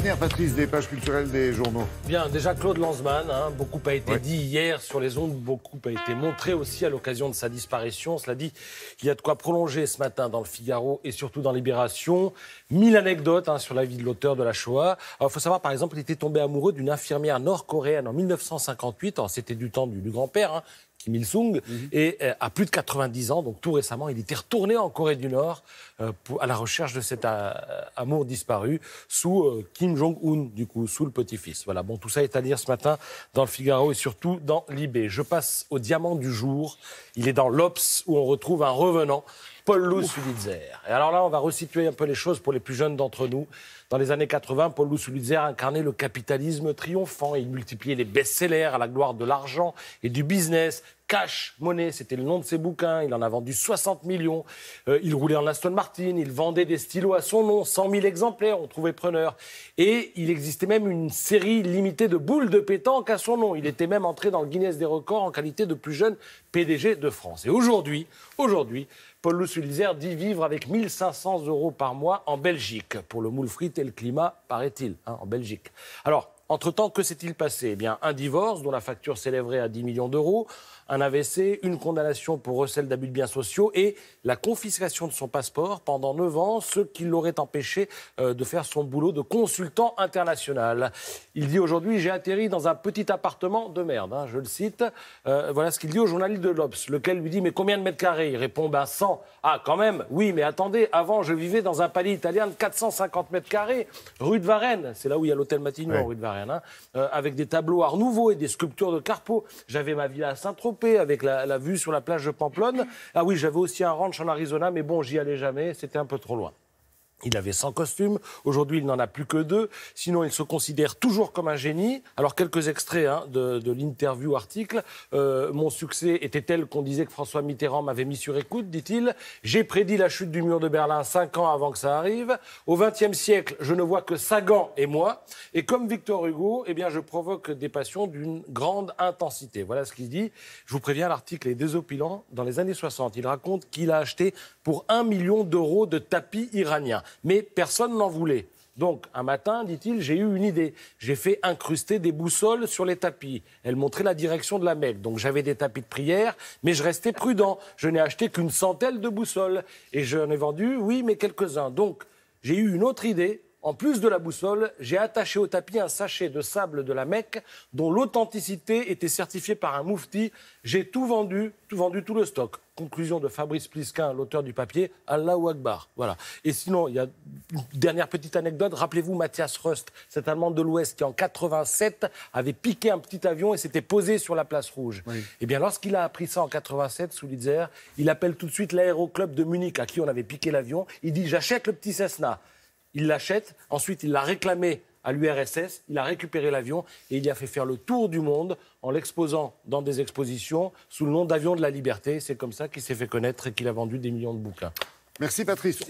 retenir, Patrice, des pages culturelles des journaux? Bien, déjà Claude Lanzmann, beaucoup a été dit hier sur les ondes, beaucoup a été montré aussi à l'occasion de sa disparition. Cela dit, il y a de quoi prolonger ce matin dans le Figaro et surtout dans Libération. 1000 anecdotes sur la vie de l'auteur de la Shoah. Alors, il faut savoir, par exemple, il était tombé amoureux d'une infirmière nord-coréenne en 1958. Alors, c'était du temps du grand-père, Kim Il-sung, et à plus de 90 ans, donc tout récemment, il était retourné en Corée du Nord à la recherche de cet amour disparu sous Kim Jong-un, du coup, sous le petit-fils. Voilà, bon, tout ça est à lire ce matin dans le Figaro et surtout dans Libé. Je passe au diamant du jour. Il est dans l'Obs où on retrouve un revenant, Paul Sulitzer. Et alors là, on va resituer un peu les choses pour les plus jeunes d'entre nous. Dans les années 80, Paul Sulitzer incarnait le capitalisme triomphant. Il multipliait les best-sellers à la gloire de l'argent et du business. Cash Money, c'était le nom de ses bouquins. Il en a vendu 60 millions. Il roulait en Aston Martin. Il vendait des stylos à son nom. 100 000 exemplaires, on trouvait preneur. Et il existait même une série limitée de boules de pétanque à son nom. Il était même entré dans le Guinness des records en qualité de plus jeune PDG de France. Et aujourd'hui, Paul Sulitzer dit vivre avec 1 500 € par mois en Belgique, pour le moule frite et le climat, paraît-il, en Belgique. Alors, entre-temps, que s'est-il passé ? Eh bien, un divorce dont la facture s'élèverait à 10 millions d'euros, un AVC, une condamnation pour recel d'abus de biens sociaux et la confiscation de son passeport pendant 9 ans, ce qui l'aurait empêché de faire son boulot de consultant international. Il dit aujourd'hui « J'ai atterri dans un petit appartement de merde », je le cite. Voilà ce qu'il dit au journaliste de l'Obs, lequel lui dit « Mais combien de mètres carrés ?» Il répond « 100 ». « Ah, quand même, oui, mais attendez, avant, je vivais dans un palais italien de 450 mètres carrés, rue de Varennes. » C'est là où il y a l'hôtel Matignon, rue de Varennes, avec des tableaux Art Nouveau et des sculptures de Carpeaux. J'avais ma villa à Saint-Tropez, avec la vue sur la plage de Pamplonne. Ah oui, j'avais aussi un ranch en Arizona, mais bon, j'y allais jamais, c'était un peu trop loin. Il avait 100 costumes, aujourd'hui il n'en a plus que 2, sinon il se considère toujours comme un génie. Alors quelques extraits de l'interview article. Mon succès était tel qu'on disait que François Mitterrand m'avait mis sur écoute, dit-il. J'ai prédit la chute du mur de Berlin 5 ans avant que ça arrive. Au XXe siècle, je ne vois que Sagan et moi. Et comme Victor Hugo, eh bien, je provoque des passions d'une grande intensité. Voilà ce qu'il dit. Je vous préviens, l'article est désopilant. Dans les années 60, il raconte qu'il a acheté pour 1 million d'euros de tapis iraniens. Mais personne n'en voulait. Donc, un matin, dit-il, j'ai eu une idée. J'ai fait incruster des boussoles sur les tapis. Elles montraient la direction de la Mecque. Donc, j'avais des tapis de prière, mais je restais prudent. Je n'ai acheté qu'une centaine de boussoles. Et j'en ai vendu, oui, mais quelques-uns. Donc, j'ai eu une autre idée. En plus de la boussole, j'ai attaché au tapis un sachet de sable de la Mecque dont l'authenticité était certifiée par un moufti. J'ai tout vendu, tout le stock. Conclusion de Fabrice Plisquin, l'auteur du papier, Allahu Akbar. Voilà. Et sinon, il y a une dernière petite anecdote. Rappelez-vous Matthias Rust, cet Allemand de l'Ouest qui, en 87, avait piqué un petit avion et s'était posé sur la place rouge. Oui. Eh bien, lorsqu'il a appris ça en 87, Sulitzer, il appelle tout de suite l'aéroclub de Munich, à qui on avait piqué l'avion. Il dit « J'achète le petit Cessna ». Il l'achète, ensuite il l'a réclamé à l'URSS, il a récupéré l'avion et il y a fait faire le tour du monde en l'exposant dans des expositions sous le nom d'avion de la liberté. C'est comme ça qu'il s'est fait connaître et qu'il a vendu des millions de bouquins. Merci Patrice.